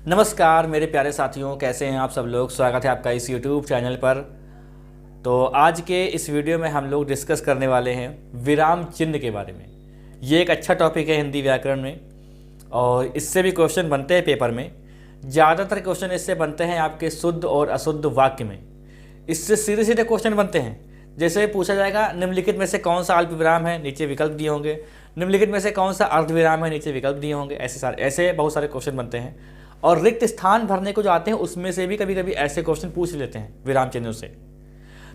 नमस्कार मेरे प्यारे साथियों, कैसे हैं आप सब लोग। स्वागत है आपका इस YouTube चैनल पर। तो आज के इस वीडियो में हम लोग डिस्कस करने वाले हैं विराम चिन्ह के बारे में। ये एक अच्छा टॉपिक है हिंदी व्याकरण में और इससे भी क्वेश्चन बनते हैं पेपर में। ज़्यादातर क्वेश्चन इससे बनते हैं आपके शुद्ध और अशुद्ध वाक्य में। इससे सीधे सीधे क्वेश्चन बनते हैं। जैसे पूछा जाएगा निम्नलिखित में से कौन सा अल्प विराम है, नीचे विकल्प दिए होंगे। निम्नलिखित में से कौन सा अर्ध विराम है, नीचे विकल्प दिए होंगे। ऐसे बहुत सारे क्वेश्चन बनते हैं। और रिक्त स्थान भरने को जो आते हैं उसमें से भी कभी कभी ऐसे क्वेश्चन पूछ लेते हैं विराम चिन्हों से।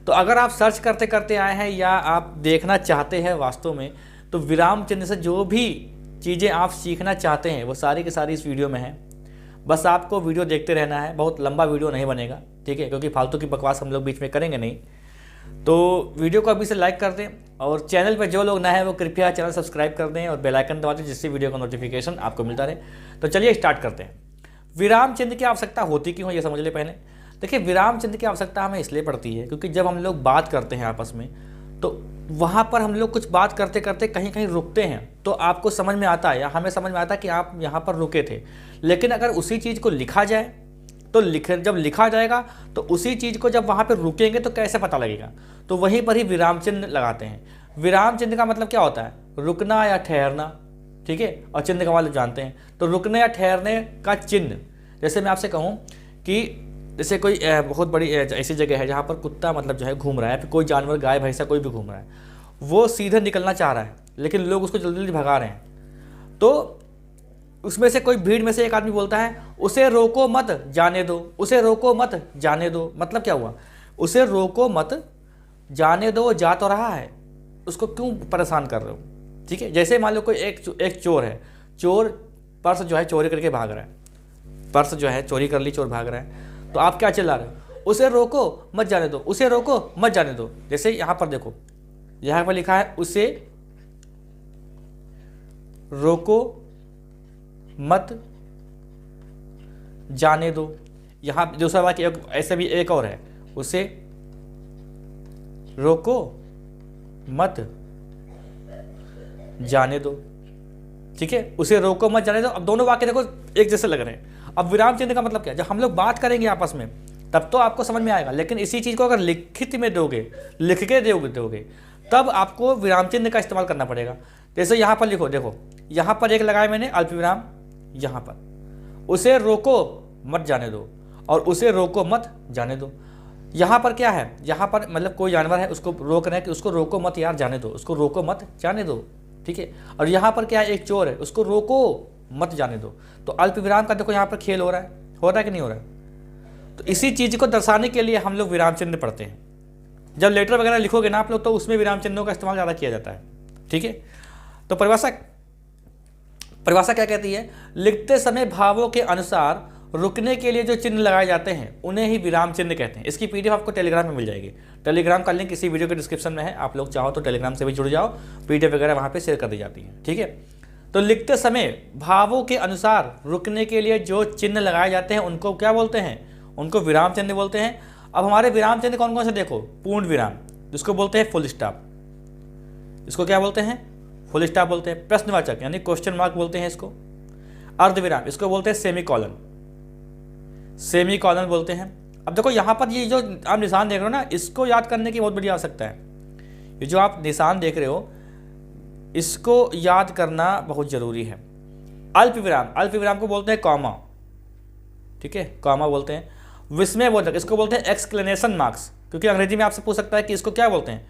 तो अगर आप सर्च करते करते आए हैं या आप देखना चाहते हैं वास्तव में, तो विराम चिन्ह से जो भी चीज़ें आप सीखना चाहते हैं वो सारी की सारी इस वीडियो में है। बस आपको वीडियो देखते रहना है। बहुत लंबा वीडियो नहीं बनेगा, ठीक है, क्योंकि फालतू की बकवास हम लोग बीच में करेंगे नहीं। तो वीडियो को अभी से लाइक कर दें और चैनल पर जो लोग नए हैं वो कृपया चैनल सब्सक्राइब कर दें और बेल आइकन दबा दें, जिससे वीडियो का नोटिफिकेशन आपको मिलता रहे। तो चलिए स्टार्ट करते हैं। विराम चिन्ह की आवश्यकता होती क्यों है ये समझ ले पहले। देखिए, विराम चिन्ह की आवश्यकता हमें इसलिए पड़ती है क्योंकि जब हम लोग बात करते हैं आपस में, तो वहाँ पर हम लोग कुछ बात करते करते कहीं कहीं रुकते हैं, तो आपको समझ में आता है या हमें समझ में आता है कि आप यहाँ पर रुके थे। लेकिन अगर उसी चीज़ को लिखा जाए तो जब लिखा जाएगा तो उसी चीज़ को जब वहाँ पर रुकेंगे तो कैसे पता लगेगा। तो वहीं पर ही विराम चिन्ह लगाते हैं। विराम चिन्ह का मतलब क्या होता है? रुकना या ठहरना, ठीक है। और चिन्ह का मतलब जानते हैं, तो रुकने या ठहरने का चिन्ह। जैसे मैं आपसे कहूँ कि जैसे कोई बहुत बड़ी ऐसी जगह है जहाँ पर कुत्ता मतलब जो है घूम रहा है, फिर कोई जानवर, गाय भैंसा कोई भी घूम रहा है, वो सीधे निकलना चाह रहा है लेकिन लोग उसको जल्दी जल्दी भगा रहे हैं। तो उसमें से कोई भीड़ में से एक आदमी बोलता है उसे रोको मत जाने दो, उसे रोको मत जाने दो। मतलब क्या हुआ? उसे रोको मत जाने दो, वो जा तो रहा है, उसको क्यों परेशान कर रहे हो, ठीक है। जैसे मान लो कोई एक चोर है, चोर पर्स जो है चोरी करके भाग रहा है, पर्स जो है चोरी कर ली, चोर भाग रहा है, तो आप क्या चिल्ला रहे हो? उसे रोको मत जाने दो, उसे रोको मत जाने दो। जैसे यहाँ पर देखो, यहाँ पर लिखा है उसे रोको मत जाने दो। यहाँ दूसरा वाक्य ऐसे भी एक और है, उसे रोको मत जाने दो, ठीक है। उसे रोको मत जाने दो। अब दोनों वाक्य देखो एक जैसे लग रहे हैं। अब विराम चिन्ह का मतलब क्या? जब हम लोग बात करेंगे आपस में तब तो आपको समझ में आएगा, लेकिन इसी चीज़ को अगर लिखित में दोगे, लिख के दोगे, तब आपको विराम चिन्ह का इस्तेमाल करना पड़ेगा। जैसे यहाँ पर लिखो, देखो यहाँ पर एक लगाया मैंने अल्प विराम, यहाँ पर उसे रोको मत जाने दो और उसे रोको मत जाने दो। यहाँ पर क्या है? यहाँ पर मतलब कोई जानवर है, उसको रोक रहे हैं कि उसको रोको मत यार जाने दो, उसको रोको मत जाने दो, ठीक है। और यहाँ पर क्या है? एक चोर है, उसको रोको मत जाने दो। तो अल्प विराम का देखो यहाँ पर खेल हो रहा है कि नहीं हो रहा है? तो इसी चीज़ को दर्शाने के लिए हम लोग विराम चिन्ह पढ़ते हैं। जब लेटर वगैरह लिखोगे ना आप लोग, तो उसमें विराम चिन्हों का इस्तेमाल ज़्यादा किया जाता है, ठीक है। तो परिभाषा क्या कहती है? लिखते समय भावों के अनुसार रुकने के लिए जो चिन्ह लगाए जाते हैं उन्हें ही विराम चिन्ह कहते हैं। इसकी पीडीएफ आपको टेलीग्राम में मिल जाएगी। टेलीग्राम का लिंक इसी वीडियो के डिस्क्रिप्शन में है, आप लोग चाहो तो टेलीग्राम से भी जुड़ जाओ, पीडीएफ वगैरह वहाँ पे शेयर कर दी जाती है, ठीक है। तो लिखते समय भावों के अनुसार रुकने के लिए जो चिन्ह लगाए जाते हैं उनको क्या बोलते हैं? उनको विराम चिन्ह बोलते हैं। अब हमारे विराम चिन्ह कौन कौन से देखो? पूर्ण विराम, जिसको बोलते हैं फुल स्टॉप, इसको क्या बोलते हैं? फुल स्टॉप बोलते हैं। प्रश्नवाचक यानी क्वेश्चन मार्क बोलते हैं इसको। अर्धविराम, इसको बोलते हैं सेमी कॉलन बोलते हैं। अब देखो यहाँ पर ये जो आप निशान देख रहे हो ना, इसको याद करने की बहुत बड़ी आवश्यकता है। ये जो आप निशान देख रहे हो इसको याद करना बहुत जरूरी है। अल्प विराम को बोलते हैं कॉमा, ठीक है, कॉमा बोलते हैं। विस्मयबोधक, इसको बोलते हैं एक्सक्लेनेशन मार्क्स, क्योंकि अंग्रेजी में आपसे पूछ सकता है कि इसको क्या बोलते हैं?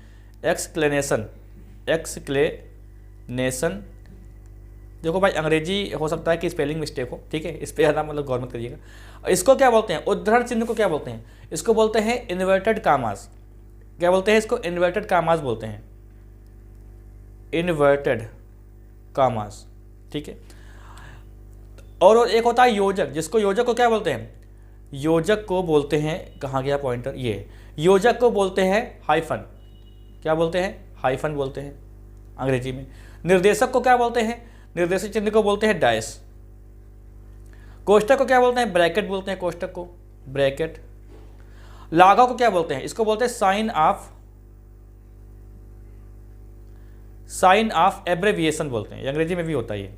एक्सक्लेनेशन। देखो भाई, अंग्रेजी हो सकता है कि स्पेलिंग मिस्टेक हो, ठीक है, इस पर ज़्यादा मतलब गौर मत करिएगा। इसको क्या बोलते हैं? उद्धरण चिन्ह को क्या बोलते हैं? इसको बोलते हैं इन्वर्टेड कामास। क्या बोलते हैं इसको? इन्वर्टेड कामास बोलते हैं, इन्वर्टेड कामास, ठीक है। और एक होता है योजक, जिसको योजक को क्या बोलते हैं? योजक को बोलते हैं, कहाँ गया पॉइंटर? ये योजक को बोलते हैं हाइफन। क्या बोलते हैं? हाइफन बोलते हैं अंग्रेजी में। निर्देशक को क्या बोलते हैं? निर्देशक चिन्ह को बोलते हैं डैश। कोष्टक को क्या बोलते हैं? ब्रैकेट बोलते हैं, कोष्टक को ब्रैकेट। लाघव को क्या बोलते हैं? इसको बोलते हैं साइन ऑफ एब्रेविएशन बोलते हैं, अंग्रेजी में भी होता है ये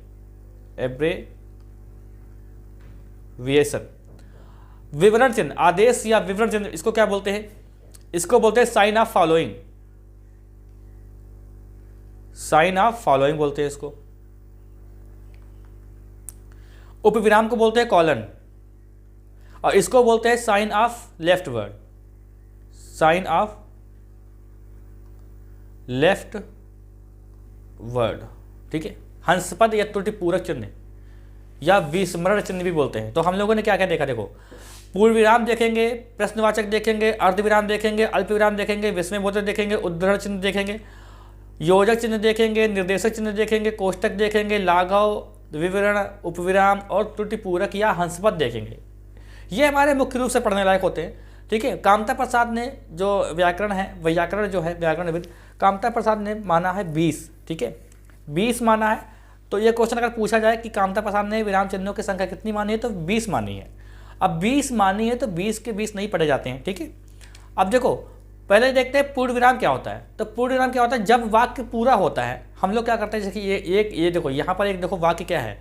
वेसन। विवरण चिन्ह, आदेश या विवरण चिन्ह, इसको क्या बोलते हैं? इसको बोलते हैं sign of following. Sign of following बोलते हैं इसको। उपविराम को बोलते हैं कॉलन, और इसको बोलते हैं sign of left word. Sign of left word, ठीक है। हंसपद या त्रुटि पूरक चिन्ह या विस्मरण चिन्ह भी बोलते हैं। तो हम लोगों ने क्या क्या देखा? देखो, पूर्ण विराम देखेंगे, प्रश्नवाचक देखेंगे, अर्धविराम देखेंगे, अल्पविराम देखेंगे, विस्मयबोधक देखेंगे, उद्धरण चिन्ह देखेंगे, योजक चिन्ह देखेंगे, निर्देशक चिन्ह देखेंगे, कोष्टक देखेंगे, लाघव, विवरण, उपविराम और त्रुटिपूरक या हंसपद देखेंगे। ये हमारे मुख्य रूप से पढ़ने लायक होते हैं, ठीक है। कामता प्रसाद ने जो व्याकरण है, व्याकरण जो है, व्याकरणविद कामता प्रसाद ने माना है 20, ठीक है, 20 माना है। तो ये क्वेश्चन अगर पूछा जाए कि कामता प्रसाद ने विराम चिन्हों की संख्या कितनी मानी है, तो 20 मानी है। अब 20 मानी है तो 20 के 20 नहीं पढ़े जाते हैं, ठीक है। अब देखो, पहले देखते हैं पूर्ण विराम क्या होता है। तो पूर्ण विराम क्या होता है? जब वाक्य पूरा होता है, हम लोग क्या करते हैं, जैसे कि ये देखो, यहाँ पर एक देखो वाक्य क्या है,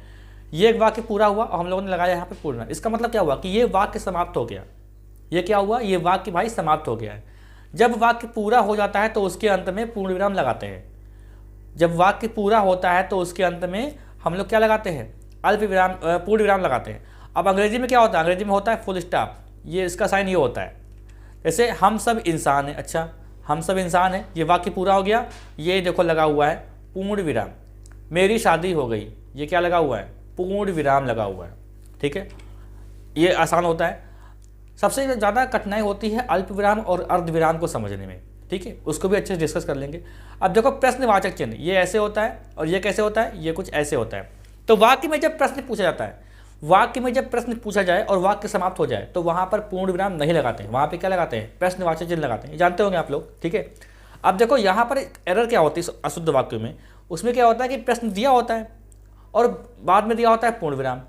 ये एक वाक्य पूरा हुआ और हम लोगों ने लगाया यहाँ पे पूर्ण। इसका मतलब क्या हुआ कि ये वाक्य समाप्त हो गया। ये क्या हुआ? ये वाक्य भाई समाप्त हो गया है। जब वाक्य पूरा हो जाता है तो उसके अंत में पूर्ण विराम लगाते हैं। जब वाक्य पूरा होता है तो उसके अंत में हम लोग क्या लगाते हैं? अल्प विराम, पूर्ण विराम लगाते हैं। अब अंग्रेजी में क्या होता है? अंग्रेजी में होता है फुल स्टॉप। ये इसका साइन ये होता है, जैसे हम सब इंसान हैं। अच्छा, हम सब इंसान हैं, ये वाक्य पूरा हो गया, ये देखो लगा हुआ है पूर्ण विराम। मेरी शादी हो गई, ये क्या लगा हुआ है? पूर्ण विराम लगा हुआ है, ठीक है। ये आसान होता है। सबसे ज़्यादा कठिनाई होती है अल्प विराम और अर्ध विराम को समझने में, ठीक है। उसको भी अच्छे से डिस्कस कर लेंगे। अब देखो, प्रश्नवाचक चिन्ह ये ऐसे होता है और ये कैसे होता है? ये कुछ ऐसे होता है। तो वाक्य में जब प्रश्न पूछा जाता है, वाक्य में जब प्रश्न पूछा जाए और वाक्य समाप्त हो जाए तो वहाँ पर पूर्ण विराम नहीं लगाते हैं, वहाँ पे क्या लगाते हैं? प्रश्नवाचक चिन्ह लगाते हैं। जानते होंगे आप लोग, ठीक है। अब देखो, यहाँ पर एरर क्या होती है अशुद्ध वाक्य में? उसमें क्या होता है कि प्रश्न दिया होता है और बाद में दिया होता है पूर्ण विराम।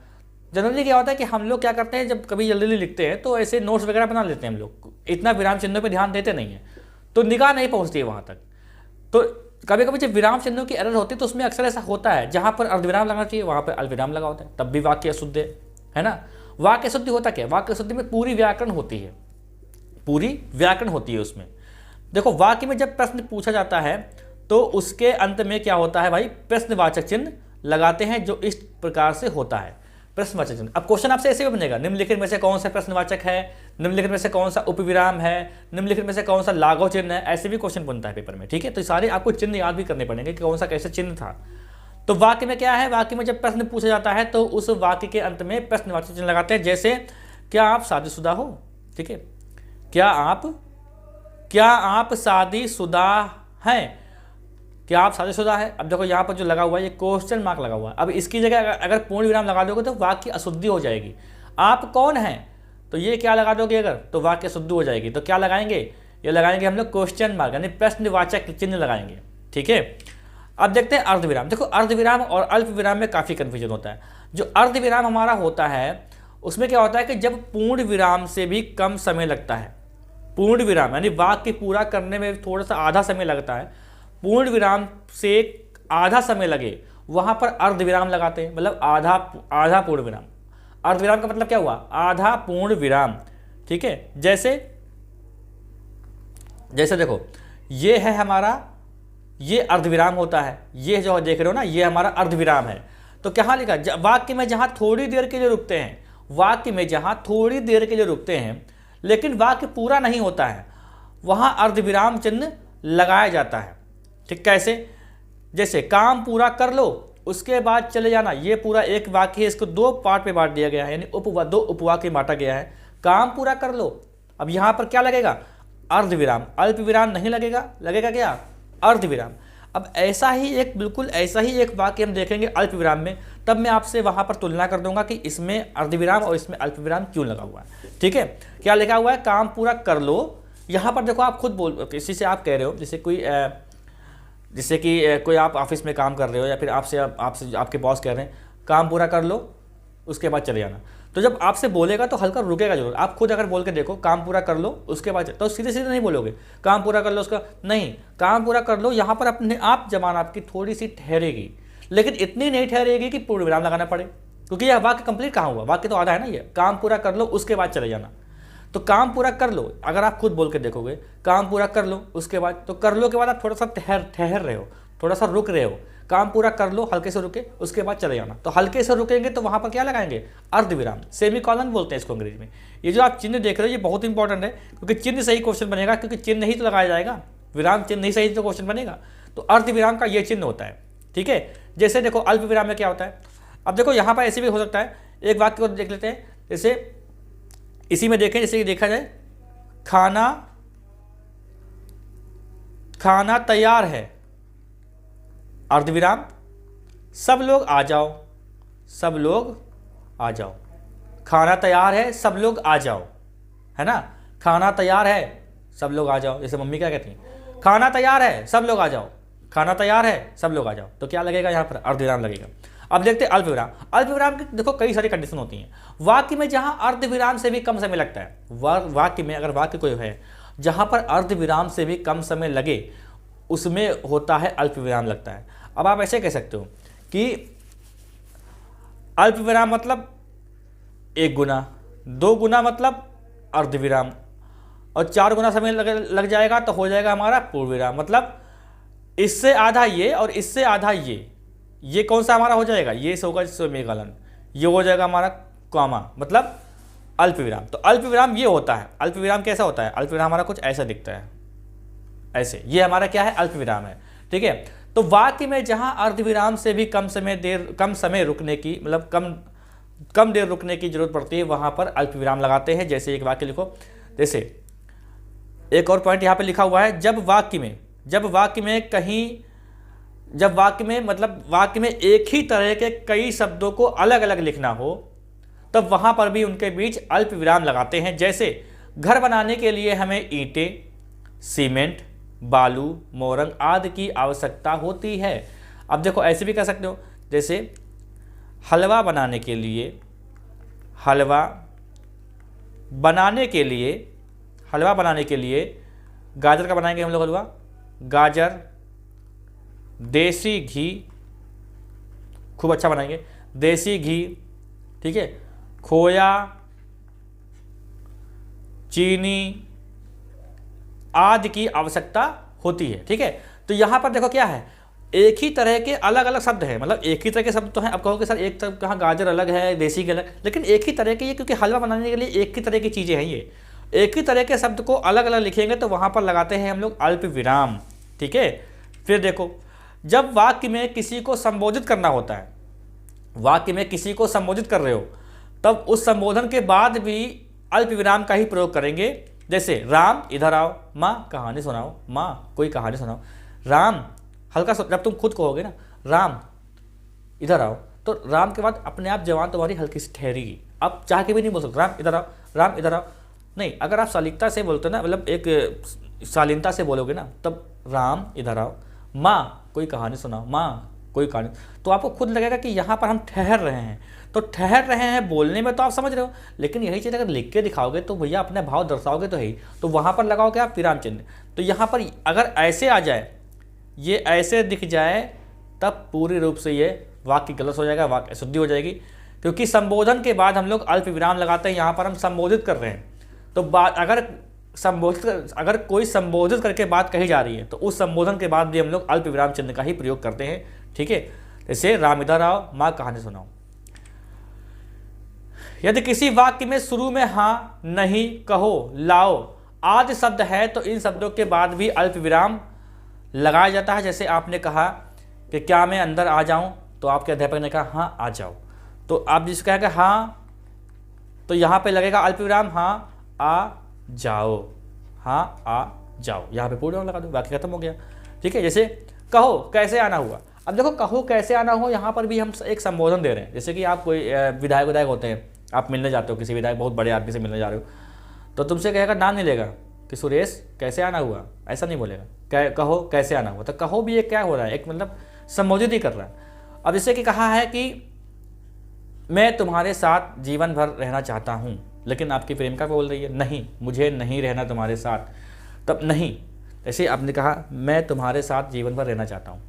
जनरली क्या होता है कि हम लोग क्या करते हैं, जब कभी जल्दी लिखते हैं तो ऐसे नोट्स वगैरह बना लेते हैं हम लोग, इतना विराम चिन्हों पर ध्यान देते नहीं है, तो निगाह नहीं पहुँचती है वहाँ तक। तो कभी कभी जब विराम चिन्हों की एरर होती है तो उसमें अक्सर ऐसा होता है, जहाँ पर अर्धविराम लगना चाहिए वहाँ पर अल्पविराम लगा होता है, तब भी वाक्य अशुद्ध है ना। वाक्य शुद्धि होता क्या? वाक्य शुद्धि में पूरी व्याकरण होती है, पूरी व्याकरण होती है उसमें। देखो, वाक्य में जब प्रश्न पूछा जाता है तो उसके अंत में क्या होता है भाई? प्रश्नवाचक चिन्ह लगाते हैं, जो इस प्रकार से होता है, प्रश्नवाचक चिन्ह। अब क्वेश्चन आपसे ऐसे भी बनेगा, निम्नलिखित में से कौन सा प्रश्नवाचक है, निम्नलिखित में से कौन सा उपविराम है, निम्नलिखित में से कौन सा लाघव चिन्ह है, ऐसे भी क्वेश्चन बनता है पेपर में, ठीक है। तो सारे आपको चिन्ह याद भी करने पड़ेंगे कि कौन सा कैसे चिन्ह था। तो वाक्य में क्या है? वाक्य में जब प्रश्न पूछा जाता है तो उस वाक्य के अंत में प्रश्नवाचक चिन्ह लगाते हैं। जैसे, क्या आप शादीशुदा हो? ठीक है, क्या आप शादीशुदा हैं? क्या आप शादीशुदा है? अब देखो, यहाँ पर जो लगा हुआ है ये क्वेश्चन मार्क लगा हुआ है। अब इसकी जगह अगर पूर्ण विराम लगा दोगे तो वाक्य अशुद्धि हो जाएगी। आप कौन हैं? तो ये क्या लगा दोगे अगर, तो वाक्य शुद्ध हो जाएगी। तो क्या लगाएंगे? ये लगाएंगे हम लोग क्वेश्चन मार्क, यानी प्रश्नवाचक चिन्ह लगाएंगे, ठीक है। अब देखते हैं अर्धविराम। देखो, अर्धविराम और अल्प विराम में काफ़ी कन्फ्यूजन होता है। जो अर्धविराम हमारा होता है उसमें क्या होता है कि जब पूर्ण विराम से भी कम समय लगता है, पूर्ण विराम यानी वाक्य पूरा करने में थोड़ा सा आधा समय लगता है, पूर्ण विराम से आधा समय लगे, वहाँ पर अर्धविराम लगाते हैं, मतलब आधा पूर्ण विराम। अर्धविराम का मतलब क्या हुआ? आधा पूर्ण विराम, ठीक है। जैसे देखो, ये है हमारा, ये अर्धविराम होता है, ये जो देख रहे हो ना, ये हमारा अर्धविराम है। तो क्या लिखा? वाक्य में जहाँ थोड़ी देर के लिए रुकते हैं, वाक्य में जहाँ थोड़ी देर के लिए रुकते हैं लेकिन वाक्य पूरा नहीं होता है, वहाँ अर्धविराम चिन्ह लगाया जाता है, ठीक। कैसे? जैसे, काम पूरा कर लो उसके बाद चले जाना। ये पूरा एक वाक्य है, इसको दो पार्ट में बांट दिया गया है, यानी दो उपवाक्य बांटा गया है। काम पूरा कर लो, अब यहाँ पर क्या लगेगा? अर्धविराम। अल्प विराम नहीं लगेगा, लगेगा क्या? अर्धविराम। अब ऐसा ही एक, बिल्कुल ऐसा ही एक वाक्य हम देखेंगे अल्प विराम में, तब मैं आपसे वहाँ पर तुलना कर दूंगा कि इसमें अर्धविराम और इसमें अल्प विराम क्यों लगा हुआ है, ठीक है। क्या लिखा हुआ है? काम पूरा कर लो। यहाँ पर देखो, आप खुद बोल, किसी से आप कह रहे हो, जैसे कि कोई आप ऑफिस में काम कर रहे हो या फिर आपसे आपके बॉस कह रहे हैं काम पूरा कर लो उसके बाद चले जाना। तो जब आपसे बोलेगा तो हल्का रुकेगा जरूर। आप खुद अगर बोल के देखो काम पूरा कर लो उसके बाद, तो सीधे सीधे नहीं बोलोगे काम पूरा कर लो उसका, नहीं, काम पूरा कर लो। यहाँ पर अपने आप जबान आपकी थोड़ी सी ठहरेगी, लेकिन इतनी नहीं ठहरेगी कि पूर्ण विराम लगाना पड़े, क्योंकि यह वाक्य कंप्लीट कहाँ हुआ, वाक्य तो आधा है ना, ये काम पूरा कर लो उसके बाद चले जाना। तो काम पूरा कर लो, अगर आप खुद बोल के देखोगे काम पूरा कर लो उसके बाद, तो कर लो के बाद आप थोड़ा सा ठहर रहे हो, थोड़ा सा रुक रहे हो, काम पूरा कर लो, हल्के से रुके, उसके बाद चले जाना। तो हल्के से रुकेंगे तो वहाँ पर क्या लगाएंगे, अर्धविराम, सेमीकोलन बोलते हैं इसको अंग्रेजी में। ये जो आप चिन्ह देख रहे हो ये बहुत इंपॉर्टेंट है, क्योंकि चिन्ह से ही क्वेश्चन बनेगा, क्योंकि चिन्ह ही तो लगाया जाएगा, विराम चिन्ह नहीं सही तो क्वेश्चन बनेगा। तो अर्धविराम का ये चिन्ह होता है, ठीक है। जैसे देखो अल्प विराम में क्या होता है, अब देखो यहाँ पर ऐसे भी हो सकता है, एक वाक्य को देख लेते हैं, जैसे इसी में देखें, जैसे देखा जाए खाना तैयार है, अर्धविराम, सब लोग आ जाओ, सब लोग आ जाओ, खाना तैयार है सब लोग आ जाओ, है ना, खाना तैयार है सब लोग आ जाओ। जैसे मम्मी क्या कहती हैं, खाना तैयार है सब लोग आ जाओ, खाना तैयार है सब लोग आ जाओ, तो क्या लगेगा यहाँ पर, अर्धविराम लगेगा। अब देखते हैं अल्पविराम। अल्पविराम की देखो कई सारी कंडीशन होती हैं, वाक्य में जहाँ अर्धविराम से भी कम समय लगता है, वाक्य में अगर वाक्य कोई है जहाँ पर अर्धविराम से भी कम समय लगे उसमें होता है अल्पविराम लगता है। अब आप ऐसे कह सकते हो कि अल्पविराम मतलब 1 गुना, 2 गुना मतलब अर्धविराम, और 4 गुना समय लग जाएगा तो हो जाएगा हमारा पूर्णविराम। मतलब इससे आधा ये और इससे आधा ये कौन सा हमारा हो जाएगा, ये से होगा सेमीकोलन, ये हो जाएगा हमारा कॉमा, मतलब अल्पविराम। तो अल्पविराम ये होता है। अल्पविराम कैसा होता है, अल्पविराम हमारा कुछ ऐसा दिखता है, ऐसे, ये हमारा क्या है, अल्पविराम है, ठीक है। तो वाक्य में जहां अर्धविराम से भी कम समय रुकने की, मतलब कम देर रुकने की जरूरत पड़ती है, वहां पर अल्पविराम लगाते हैं। जैसे एक वाक्य लिखो, जैसे एक और पॉइंट यहां पे लिखा हुआ है, जब वाक्य में एक ही तरह के कई शब्दों को अलग अलग लिखना हो, तब वहां पर भी उनके बीच अल्पविराम लगाते हैं। जैसे घर बनाने के लिए हमें ईंटें, सीमेंट, बालू, मोरंग आदि की आवश्यकता होती है। अब देखो ऐसे भी कह सकते हो, जैसे हलवा बनाने के लिए गाजर का बनाएंगे हम लोग हलवा, गाजर, देसी घी, खूब अच्छा बनाएंगे, देसी घी, ठीक है, खोया, चीनी आदि की आवश्यकता होती है, ठीक है। तो यहां पर देखो क्या है, एक ही तरह के अलग अलग शब्द हैं, मतलब एक ही तरह के शब्द तो हैं। अब कहोगे सर एक तरह कहाँ गाजर अलग है, देसी के अलग, लेकिन एक ही तरह के ये, क्योंकि हलवा बनाने के लिए एक ही तरह की चीज़ें हैं, ये एक ही तरह के शब्द को अलग अलग लिखेंगे तो वहाँ पर लगाते हैं हम लोग अल्पविराम, ठीक है। फिर देखो, जब वाक्य में किसी को संबोधित करना होता है, वाक्य में किसी को संबोधित कर रहे हो, तब उस संबोधन के बाद भी अल्पविराम का ही प्रयोग करेंगे। जैसे राम इधर आओ, माँ कहानी सुनाओ, माँ कोई कहानी सुनाओ, राम हल्का सा, जब तुम खुद कहोगे ना राम इधर आओ, तो राम के बाद अपने आप जवान तुम्हारी हल्की सी ठहरेगी। आप चाह के भी नहीं बोल सकते राम इधर आओ, राम इधर आओ, नहीं। अगर आप शालीनता से बोलते ना, मतलब एक शालीनता से बोलोगे ना, तब राम इधर आओ, माँ कोई कहानी सुनाओ, माँ कोई कहानी, तो आपको खुद लगेगा कि यहाँ पर हम ठहर रहे हैं। तो ठहर रहे हैं बोलने में तो आप समझ रहे हो, लेकिन यही चीज़ अगर लिख के दिखाओगे तो भैया अपने भाव दर्शाओगे तो है ही, तो वहाँ पर लगाओगे आप विराम चिन्ह। तो यहाँ पर अगर ऐसे आ जाए, ये ऐसे दिख जाए, तब पूरी रूप से ये वाक्य गलत हो जाएगा, वाक्य अशुद्धि हो जाएगी, क्योंकि संबोधन के बाद हम लोग अल्प विराम लगाते हैं। यहाँ पर हम संबोधित कर रहे हैं, तो बात अगर कोई संबोधित करके बात कही जा रही है तो उस संबोधन के बाद भी हम लोग अल्प विराम चिन्ह का ही प्रयोग करते हैं, ठीक है। जैसे राम इधर आओ, माँ कहानी सुनाओ। यदि किसी वाक्य में शुरू में हाँ, नहीं, कहो, लाओ आदि शब्द है तो इन शब्दों के बाद भी अल्प विराम लगाया जाता है। जैसे आपने कहा कि क्या मैं अंदर आ जाऊं, तो आपके अध्यापक ने कहा हाँ आ जाओ, तो आप जिसको कहेंगे हाँ, तो यहाँ पे लगेगा अल्प विराम, हाँ आ जाओ, हाँ आ जाओ, यहाँ पे पूर्ण लगा दो, वाक्य खत्म हो गया, ठीक है। जैसे कहो कैसे आना हुआ, अब देखो कहो कैसे आना हुआ, यहाँ पर भी हम एक संबोधन दे रहे हैं। जैसे कि आप कोई विधायक होते हैं, आप मिलने जाते हो किसी विधायक, बहुत बड़े आदमी से मिलने जा रहे हो, तो तुमसे कहेगा नाम नहीं लेगा कि सुरेश कैसे आना हुआ, ऐसा नहीं बोलेगा, कहो कैसे आना हुआ। तो कहो भी एक क्या हो रहा है, एक मतलब संबोधित ही कर रहा है। अब जैसे कि कहा है कि मैं तुम्हारे साथ जीवन भर रहना चाहता हूँ, लेकिन आपकी प्रेमिका को बोल रही है नहीं, मुझे नहीं रहना तुम्हारे साथ, तब नहीं। जैसे आपने कहा मैं तुम्हारे साथ जीवन भर रहना चाहता हूँ,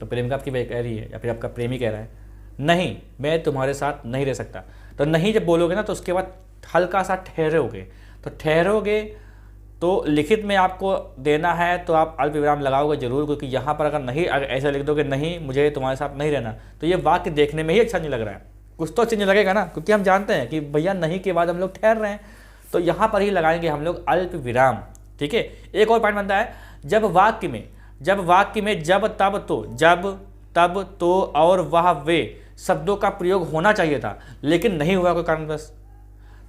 तो प्रेमिका आपकी कह रही है या फिर आपका प्रेमी कह रहा है नहीं, मैं तुम्हारे साथ नहीं रह सकता। तो नहीं जब बोलोगे ना तो उसके बाद हल्का सा ठहरोगे, तो ठहरोगे तो लिखित में आपको देना है तो आप अल्प विराम लगाओगे जरूर, क्योंकि यहाँ पर अगर नहीं, अगर ऐसा लिख दोगे नहीं मुझे तुम्हारे साथ नहीं रहना, तो ये वाक्य देखने में ही अच्छा नहीं लग रहा है, कुछ तो चीज़ लगेगा ना, क्योंकि हम जानते हैं कि भैया नहीं के बाद हम लोग ठहर रहे हैं, तो यहाँ पर ही लगाएंगे हम लोग अल्प विराम। ठीक है, एक और पॉइंट बनता है, जब वाक्य में जब तब तो और वह वे शब्दों का प्रयोग होना चाहिए था लेकिन नहीं हुआ कोई कारणवश,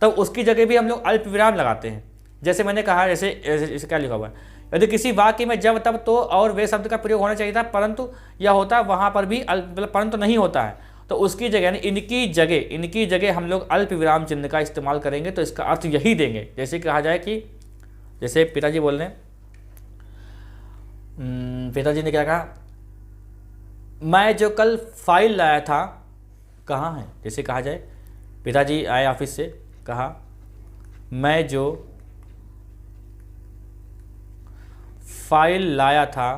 तब उसकी जगह भी हम लोग अल्प विराम लगाते हैं। जैसे मैंने कहा, जैसे क्या लिखा हुआ है, यदि किसी वाक्य में जब तब तो और वे शब्द का प्रयोग होना चाहिए था परंतु यह होता है, वहाँ पर भी परंतु नहीं होता है, तो उसकी जगह यानी इनकी जगह हम लोग अल्प विराम चिन्ह का इस्तेमाल करेंगे। तो इसका अर्थ यही देंगे, जैसे कहा जाए कि जैसे पिताजी बोल रहे हैं, पिताजी ने क्या कहा, मैं जो कल फाइल लाया था कहाँ है। जैसे कहा जाए पिताजी आए ऑफिस से, कहा मैं जो फाइल लाया था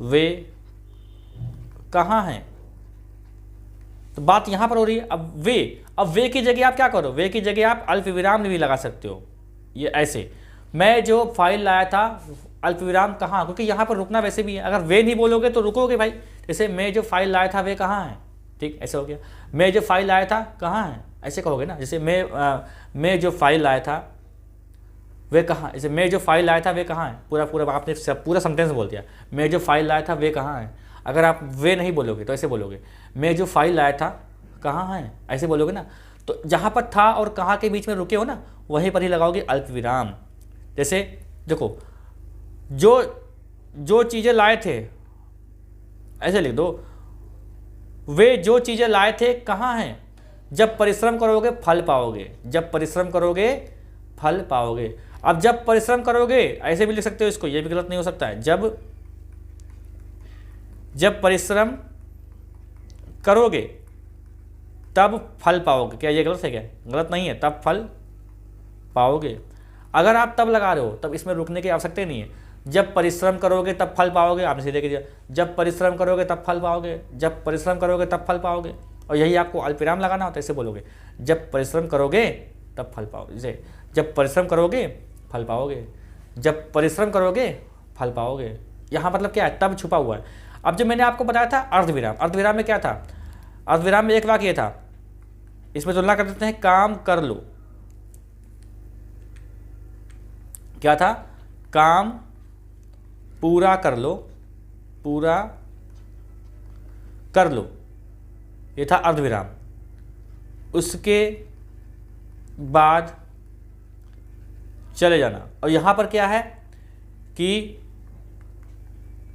वे कहाँ हैं। तो बात यहां पर हो रही है। अब वे की जगह आप क्या करो, वे की जगह आप अल्प विराम भी लगा सकते हो। ये ऐसे, मैं जो फाइल लाया था अल्प विराम कहाँ, क्योंकि यहाँ पर रुकना वैसे भी है, अगर वे नहीं बोलोगे तो रुकोगे भाई। जैसे मैं जो फाइल लाया था वे कहाँ है, ठीक, ऐसे हो गया। मैं जो फाइल लाया था कहाँ है, ऐसे कहोगे ना। जैसे मैं जो फाइल लाया था वे कहाँ, जैसे मैं जो फाइल लाया था वे कहाँ है, पूरा आपने पूरा सेंटेंस बोल दिया, मैं जो फाइल लाया था वे कहाँ है। अगर आप वे नहीं बोलोगे तो ऐसे बोलोगे, मैं जो फाइल लाया था कहाँ है, ऐसे बोलोगे ना। तो जहाँ पर था और कहाँ के बीच में रुके हो ना, वहीं पर ही लगाओगे अल्प विराम। जैसे देखो, जो चीज़ें लाए थे, ऐसे लिख दो, वे जो चीज़ें लाए थे कहाँ हैं, जब परिश्रम करोगे फल पाओगे, जब परिश्रम करोगे फल पाओगे। अब जब परिश्रम करोगे ऐसे भी लिख सकते हो इसको, ये भी गलत नहीं हो सकता है। जब परिश्रम करोगे तब फल पाओगे, क्या ये गलत है, क्या गलत नहीं है, तब फल पाओगे। अगर आप तब लगा रहे हो तब इसमें रुकने की आवश्यकता नहीं है। जब परिश्रम करोगे तब फल पाओगे, आपने सीधे कह दिया, जब परिश्रम करोगे तब फल पाओगे, जब परिश्रम करोगे तब फल पाओगे। और यही आपको अल्पविराम लगाना होता है, ऐसे बोलोगे, जब परिश्रम करोगे तब फल पाओगे। जैसे जब परिश्रम करोगे फल पाओगे, जब परिश्रम करोगे फल पाओगे। यहाँ मतलब क्या है, तब छुपा हुआ है। अब जब मैंने आपको बताया था अर्धविराम, अर्धविराम में क्या था, अर्धविराम में एक वाक्य था, इसमें तुलना कर देते हैं, काम कर लो। क्या था, काम पूरा कर लो, पूरा कर लो, ये था अर्धविराम। उसके बाद चले जाना। और यहां पर क्या है कि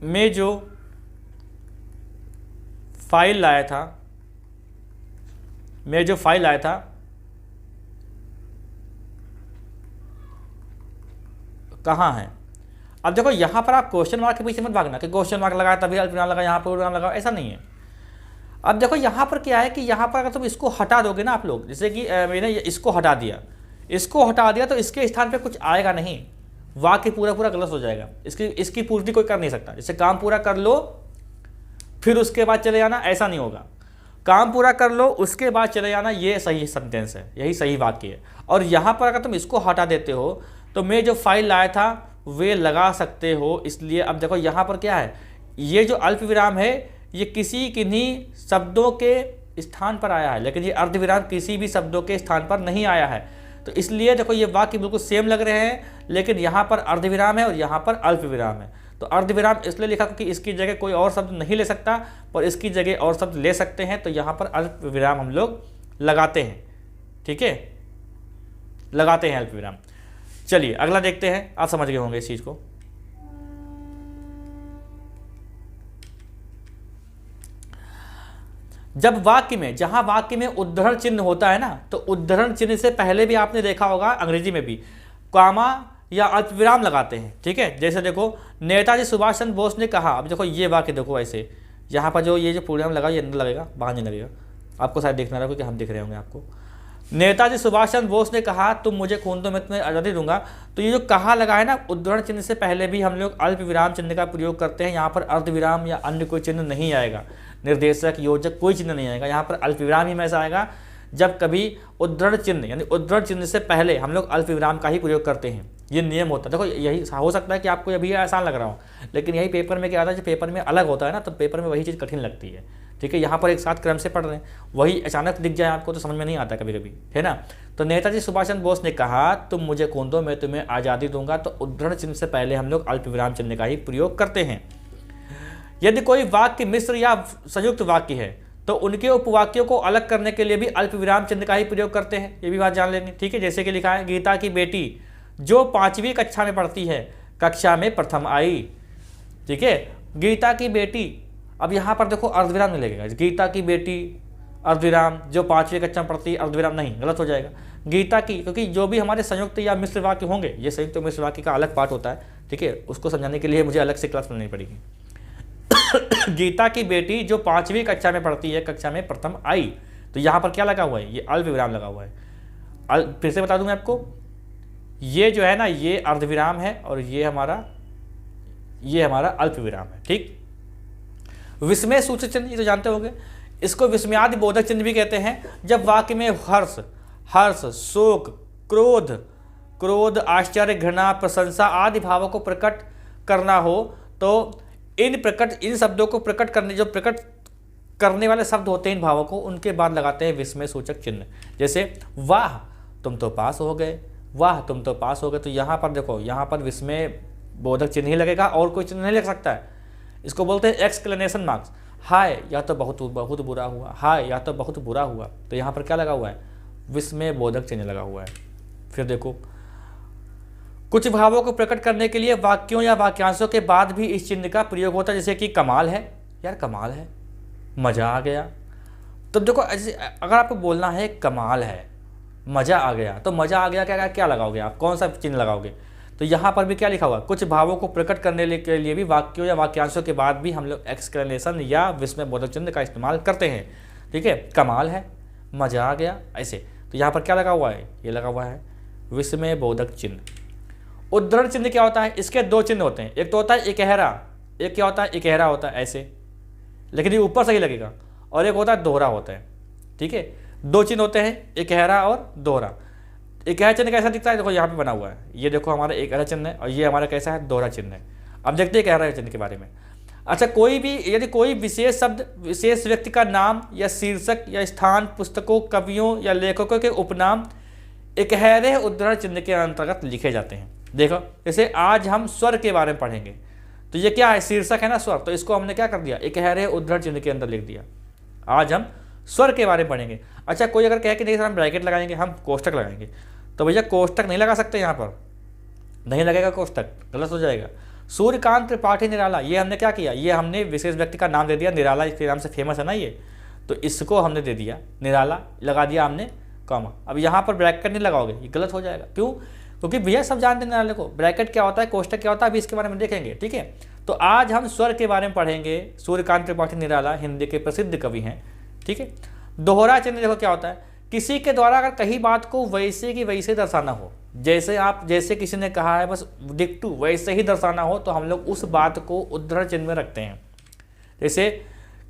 मैं जो फाइल लाया था, मैं जो फाइल लाया था कहाँ है। अब देखो यहां पर आप क्वेश्चन मार्क के पीछे मत भागना कि क्वेश्चन मार्क लगाया तभी अल्पविराम लगा, यहाँ पर विराम लगा, ऐसा नहीं है। अब देखो यहाँ पर क्या है कि यहाँ पर अगर तुम इसको हटा दोगे ना आप लोग, जैसे कि मैंने इसको हटा दिया, इसको हटा दिया, तो इसके स्थान पे कुछ आएगा नहीं, वाक्य पूरा पूरा गलत हो जाएगा। इसकी पूर्ति कोई कर नहीं सकता। जैसे काम पूरा कर लो फिर उसके बाद चले जाना, ऐसा नहीं होगा। काम पूरा कर लो उसके बाद चले जाना, ये सही सेंटेंस है, यही सही वाक्य है। और यहाँ पर अगर तुम इसको हटा देते हो तो मैं जो फाइल लाया था वे लगा सकते हो। इसलिए अब देखो यहाँ पर क्या है, ये जो अल्प विराम है ये किसी किन्हीं शब्दों के स्थान पर आया है, लेकिन ये अर्धविराम किसी भी शब्दों के स्थान पर नहीं आया है। तो इसलिए देखो ये वाक्य बिल्कुल सेम लग रहे हैं, लेकिन यहाँ पर अर्धविराम है और यहाँ पर अल्प विराम है। तो अर्धविराम इसलिए लिखा क्योंकि इसकी जगह कोई और शब्द नहीं ले सकता, पर इसकी जगह और शब्द ले सकते हैं, तो यहाँ पर अल्प विराम हम लोग लगाते हैं। ठीक है, लगाते हैं अल्प विराम। चलिए अगला देखते हैं, आप समझ गए होंगे इस चीज को। जब वाक्य में, जहां वाक्य में उद्धरण चिन्ह होता है ना, तो उद्धरण चिन्ह से पहले भी आपने देखा होगा अंग्रेजी में भी कॉमा या अल्पविराम लगाते हैं। ठीक है, जैसे देखो नेताजी सुभाष चंद्र बोस ने कहा। अब देखो ये वाक्य देखो ऐसे, यहाँ पर जो ये जो पूर्णविराम लगा ये अंदर लगेगा बाहर नहीं लगेगा, आपको शायद देखना रहा क्योंकि हम दिख रहे होंगे आपको। नेताजी सुभाष चंद्र बोस ने कहा तुम मुझे खून दो मैं तुम्हें आज़ादी दूंगा। तो ये जो कहा लगा है ना, उद्धरण चिन्ह से पहले भी हम लोग अल्प विराम चिन्ह का प्रयोग करते हैं। यहाँ पर अर्ध विराम या अन्य कोई चिन्ह नहीं आएगा, निर्देशक योजक कोई चिन्ह नहीं आएगा, यहाँ पर अल्प विराम ही हमेशा आएगा। जब कभी उद्धरण चिन्ह यानी उद्धरण चिन्ह से पहले हम लोग अल्प विराम का ही प्रयोग करते हैं, ये नियम होता है। देखो यही हो सकता है कि आपको अभी आसान लग रहा हो, लेकिन यही पेपर में क्या आता है, जब पेपर में अलग होता है ना, तो पेपर में वही चीज़ कठिन लगती है। ठीक है, यहाँ पर एक साथ क्रम से पढ़ रहे हैं, वही अचानक दिख जाए आपको तो समझ में नहीं आता कभी कभी, है ना। तो नेताजी सुभाष चंद्र बोस ने कहा तुम मुझे खून दो मैं तुम्हें आज़ादी दूंगा, तो उद्धरण चिन्ह से पहले हम लोग अल्प विराम चिन्ह का ही प्रयोग करते हैं। यदि कोई वाक्य मिश्र या संयुक्त वाक्य है तो उनके उपवाक्यों को अलग करने के लिए भी अल्प विराम चिन्ह का ही प्रयोग करते हैं, ये भी बात जान लेंगे। ठीक है, जैसे कि लिखा है गीता की बेटी जो 5वीं कक्षा में पढ़ती है कक्षा में प्रथम आई। ठीक है, गीता की बेटी, अब यहाँ पर देखो अर्धविराम नहीं लगेगा, गीता की बेटी अर्धविराम जो 5वीं कक्षा में पढ़ती है अर्धविराम नहीं, गलत हो जाएगा। गीता की, क्योंकि जो भी हमारे संयुक्त या मिश्र वाक्य होंगे, ये संयुक्त मिश्र वाक्य का अलग पार्ट होता है। ठीक है, उसको समझाने के लिए मुझे अलग से क्लास लेनी पड़ेगी। गीता की बेटी जो 5वीं कक्षा में पढ़ती है कक्षा में प्रथम आई, तो यहाँ पर क्या लगा हुआ है, ये अल्प विराम लगा हुआ है। फिर से बता दूं मैं आपको, ये जो है ना ये अर्धविराम है और ये हमारा अल्प विराम है। ठीक, विस्मय सूचक चिन्ह ये तो जानते होंगे, इसको विस्मयादि बोधक चिन्ह भी कहते हैं। जब वाक्य में हर्ष, शोक, क्रोध, आश्चर्य, घृणा, प्रशंसा आदि भावों को प्रकट करना हो तो इन शब्दों को प्रकट करने वाले शब्द होते हैं, इन भावों को उनके बाद लगाते हैं विस्मय सूचक चिन्ह। जैसे वाह तुम तो पास हो गए, वाह तुम तो पास हो गए, तो यहाँ पर देखो, यहाँ पर विस्मय बोधक चिन्ह ही लगेगा और कोई चिन्ह नहीं लग सकता है। इसको बोलते हैं एक्सक्लेमेशन मार्क्स। हाय या तो बहुत बुरा हुआ, हाय या तो बहुत बुरा हुआ, तो यहाँ पर क्या लगा हुआ है, विस्मय बोधक चिन्ह लगा हुआ है। फिर देखो, कुछ भावों को प्रकट करने के लिए वाक्यों या वाक्यांशों के बाद भी इस चिन्ह का प्रयोग होता है। जैसे कि कमाल है, यार कमाल है, मज़ा आ गया। तो देखो अगर आपको बोलना है कमाल है, मज़ा आ गया, तो मज़ा आ गया क्या लगाओगे आप, कौन सा चिन्ह लगाओगे। तो यहाँ पर भी क्या लिखा हुआ, कुछ भावों को प्रकट करने के लिए भी वाक्यों या वाक्यांशों के बाद भी हम लोग एक्सक्लेमेशन या विस्मय बोधक चिन्ह का इस्तेमाल करते हैं। ठीक है, कमाल है, मज़ा आ गया, ऐसे। तो यहाँ पर क्या लगा हुआ है, ये लगा हुआ है विस्मय बोधक चिन्ह। उद्धरण चिन्ह क्या होता है, इसके दो चिन्ह होते हैं, एक तो होता है इकहरा, एक क्या होता है इकहरा होता है ऐसे, लेकिन ये ऊपर से ही लगेगा, और एक होता है दोहरा होता है। ठीक है, दो चिन्ह होते हैं, इकहरा और दोहरा। इकहरा चिन्ह कैसा दिखता है, देखो यहाँ पे बना हुआ है, ये देखो हमारा इकहरा चिन्ह है और ये हमारा कैसा है, दोहरा चिन्ह है। अब देखते हैं इकहरा चिन्ह के बारे में। अच्छा, यदि कोई विशेष शब्द विशेष व्यक्ति का नाम या शीर्षक या स्थान, पुस्तकों, कवियों या लेखकों के उपनाम इकहरे उद्धरण चिन्ह के अंतर्गत लिखे जाते हैं। देखो, जैसे आज हम स्वर के बारे में पढ़ेंगे, तो ये क्या है, शीर्षक है ना स्वर, तो इसको हमने क्या कर दिया, इकहरे उद्धरण चिन्ह के अंदर लिख दिया। आज हम स्वर के बारे में पढ़ेंगे। अच्छा, कोई अगर कहे कि नहीं सर हम ब्रैकेट लगाएंगे, हम कोष्टक लगाएंगे, तो भैया कोष्टक नहीं लगा सकते, यहाँ पर नहीं लगेगा कोष्टक, गलत हो जाएगा। सूर्यकांत त्रिपाठी निराला, ये हमने क्या किया, ये हमने विशेष व्यक्ति का नाम दे दिया, निराला इसके नाम से फेमस है ना ये, तो इसको हमने दे दिया निराला, लगा दिया हमने कॉमा। अब यहाँ पर ब्रैकेट नहीं लगाओगे, ये गलत हो जाएगा। क्यों, क्योंकि भैया सब जानते हैं निराले को, ब्रैकेट क्या होता है, कोष्टक क्या होता है, अभी इसके बारे में देखेंगे। ठीक है, तो आज हम स्वर के बारे में पढ़ेंगे। सूर्यकांत त्रिपाठी निराला हिंदी के प्रसिद्ध कवि हैं। ठीक है, दोहरा चिन्ह देखो क्या होता है, किसी के द्वारा अगर कहीं बात को वैसे की वैसे दर्शाना हो, जैसे किसी ने कहा है बस डिक्टू वैसे ही दर्शाना हो, तो हम लोग उस बात को उद्धरण चिन्ह में रखते हैं। जैसे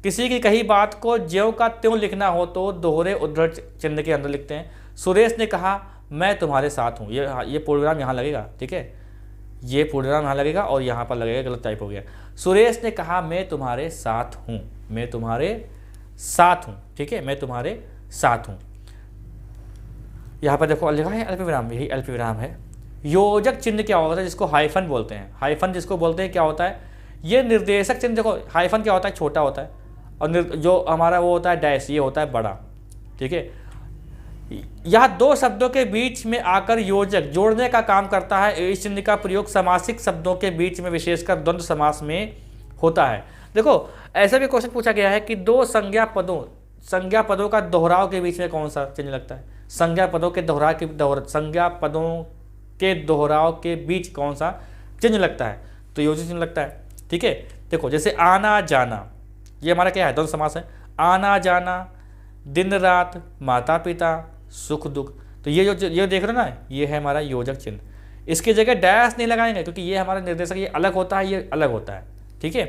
किसी की कही बात को ज्यों का त्यों लिखना हो तो दोहरे उद्धरण चिन्ह के अंदर लिखते हैं। सुरेश ने कहा मैं तुम्हारे साथ हूँ, ये पूर्णविराम यहाँ लगेगा। ठीक है, ये पूर्णविराम यहाँ लगेगा और यहाँ पर लगेगा, गलत टाइप हो गया। सुरेश ने कहा मैं तुम्हारे साथ हूँ, मैं तुम्हारे साथ हूँ। ठीक है, मैं तुम्हारे साथ हूँ, यहाँ पर देखो लिखा है अल्प विराम, यही अल्प विराम है। योजक चिन्ह क्या होता है, जिसको हाइफन बोलते हैं, हाइफन जिसको बोलते हैं क्या होता है, ये निर्देशक चिन्ह। देखो हाइफन क्या होता है, छोटा होता है, और जो हमारा वो होता है डैश, ये होता है बड़ा। ठीक है, यह दो शब्दों के बीच में आकर योजक जोड़ने का काम करता है। इस चिन्ह का प्रयोग समासिक शब्दों के बीच में विशेषकर द्वंद्व समास में होता है। देखो ऐसा भी क्वेश्चन पूछा गया है कि दो संज्ञा पदों का दोहराव के बीच में कौन सा चिन्ह लगता है, संज्ञा पदों के दोहराव के बीच कौन सा चिन्ह लगता है, तो योजक चिन्ह लगता है। ठीक है, देखो जैसे आना जाना, ये हमारा क्या है, द्वंद्व समास है। आना जाना, दिन रात, माता पिता, सुख दुख। तो ये जो ये देख रहे हो ना, ये है हमारा योजक चिन्ह। इसकी जगह डैश नहीं लगाएंगे क्योंकि ये हमारा निर्देशक, ये अलग होता है, ये अलग होता है। ठीक है,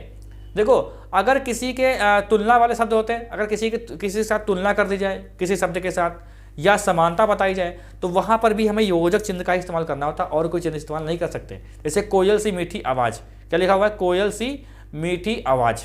देखो अगर किसी के तुलना वाले शब्द होते हैं, अगर किसी के साथ तुलना कर दी जाए किसी शब्द के साथ, या समानता बताई जाए, तो वहाँ पर भी हमें योजक चिन्ह का इस्तेमाल करना होता है, और कोई चिन्ह इस्तेमाल नहीं कर सकते। जैसे कोयल सी मीठी आवाज़, क्या लिखा हुआ है? कोयल सी मीठी आवाज़,